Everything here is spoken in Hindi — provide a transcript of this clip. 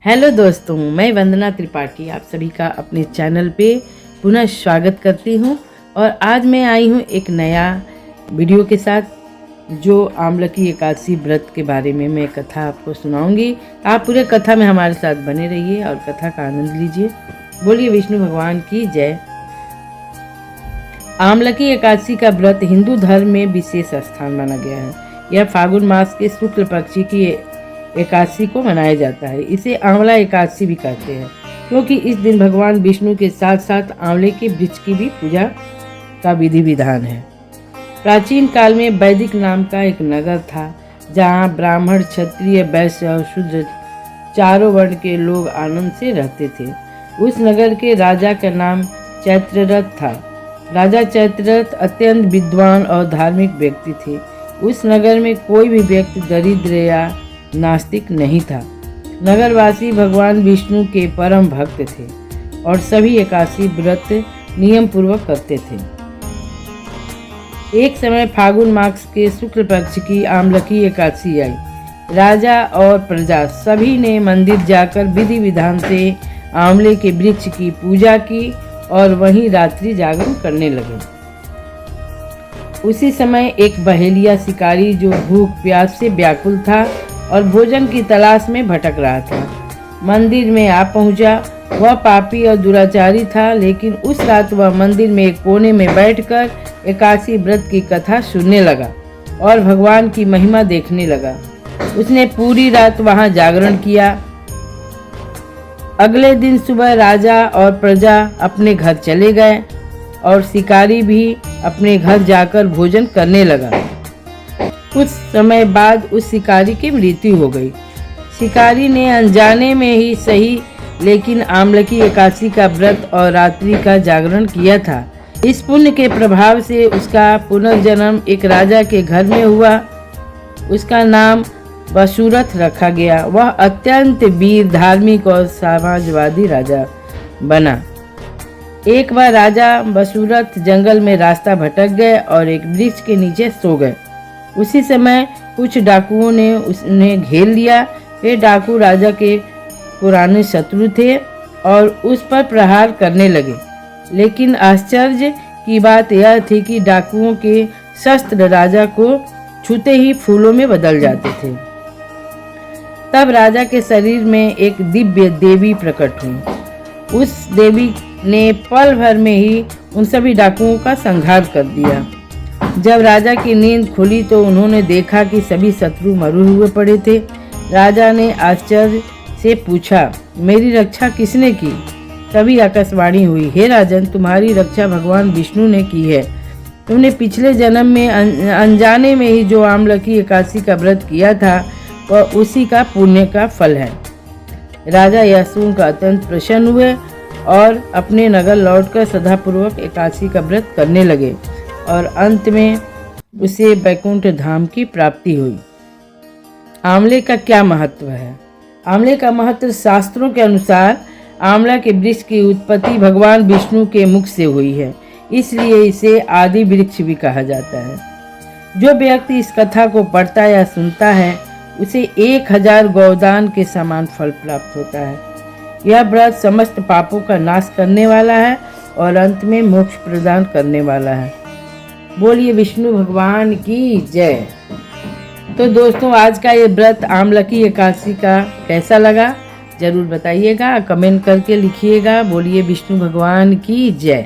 हेलो दोस्तों, मैं वंदना त्रिपाठी आप सभी का अपने चैनल पे पुनः स्वागत करती हूँ। और आज मैं आई हूँ एक नया वीडियो के साथ जो आमलकी एकादशी व्रत के बारे में मैं कथा आपको सुनाऊंगी। आप पूरे कथा में हमारे साथ बने रहिए और कथा का आनंद लीजिए। बोलिए विष्णु भगवान की जय। आमलकी एकादशी का व्रत हिंदू धर्म में विशेष स्थान माना गया है। यह फागुन मास के शुक्ल पक्ष की एकादशी को मनाया जाता है। इसे आंवला एकादशी भी कहते हैं क्योंकि इस दिन भगवान विष्णु के साथ साथ आंवले के वृक्ष की भी पूजा का विधि विधान है। प्राचीन काल में वैदिक नाम का एक नगर था जहाँ ब्राह्मण, क्षत्रिय, वैश्य और शूद्र चारों वर्ण के लोग आनंद से रहते थे। उस नगर के राजा का नाम चैत्ररथ था। राजा चैत्ररथ अत्यंत विद्वान और धार्मिक व्यक्ति थे। उस नगर में कोई भी व्यक्ति दरिद्र या नास्तिक नहीं था। नगरवासी भगवान विष्णु के परम भक्त थे और सभी एकादशी व्रत नियम पूर्वक करते थे। एक समय फागुन मास के शुक्ल पक्ष की आमलकी एकादशी आई। राजा और प्रजा सभी ने मंदिर जाकर विधि विधान से आंवले के वृक्ष की पूजा की और वहीं रात्रि जागरण करने लगे। उसी समय एक बहेलिया शिकारी जो भूख प्यास से व्याकुल था और भोजन की तलाश में भटक रहा था, मंदिर में आ पहुंचा। वह पापी और दुराचारी था, लेकिन उस रात वह मंदिर में एक कोने में बैठकर एकादशी व्रत की कथा सुनने लगा और भगवान की महिमा देखने लगा। उसने पूरी रात वहां जागरण किया। अगले दिन सुबह राजा और प्रजा अपने घर चले गए और शिकारी भी अपने घर जाकर भोजन करने लगा। कुछ समय बाद उस शिकारी की मृत्यु हो गई। शिकारी ने अनजाने में ही सही लेकिन आमलकी एकादशी का व्रत और रात्रि का जागरण किया था। इस पुण्य के प्रभाव से उसका पुनर्जन्म एक राजा के घर में हुआ। उसका नाम वसुरथ रखा गया। वह अत्यंत वीर, धार्मिक और समाजवादी राजा बना। एक बार राजा वसुरथ जंगल में रास्ता भटक गए और एक वृक्ष के नीचे सो गए। उसी समय कुछ डाकुओं ने उन्हें घेर लिया। वे डाकू राजा के पुराने शत्रु थे और उस पर प्रहार करने लगे। लेकिन आश्चर्य की बात यह थी कि डाकुओं के शस्त्र राजा को छूते ही फूलों में बदल जाते थे। तब राजा के शरीर में एक दिव्य देवी प्रकट हुई। उस देवी ने पल भर में ही उन सभी डाकुओं का संहार कर दिया। जब राजा की नींद खुली तो उन्होंने देखा कि सभी शत्रु मरे हुए पड़े थे। राजा ने आश्चर्य से पूछा, मेरी रक्षा किसने की? तभी आकाशवाणी हुई, हे राजन, तुम्हारी रक्षा भगवान विष्णु ने की है। तुमने पिछले जन्म में अनजाने में ही जो आमलकी एकादशी का व्रत किया था वह उसी का पुण्य का फल है। राजा यह सुनकर अत्यंत प्रसन्न हुए और अपने नगर लौटकर श्रद्धापूर्वक एकादशी का व्रत करने लगे और अंत में उसे वैकुंठ धाम की प्राप्ति हुई। आंवले का क्या महत्व है? आंवले का महत्व शास्त्रों के अनुसार आंवला के वृक्ष की उत्पत्ति भगवान विष्णु के मुख से हुई है, इसलिए इसे आदि वृक्ष भी कहा जाता है। जो व्यक्ति इस कथा को पढ़ता या सुनता है उसे 1000 गौदान के समान फल प्राप्त होता है। यह व्रत समस्त पापों का नाश करने वाला है और अंत में मोक्ष प्रदान करने वाला है। बोलिए विष्णु भगवान की जय। तो दोस्तों, आज का ये व्रत आमलकी एकादशी का कैसा लगा जरूर बताइएगा, कमेंट करके लिखिएगा। बोलिए विष्णु भगवान की जय।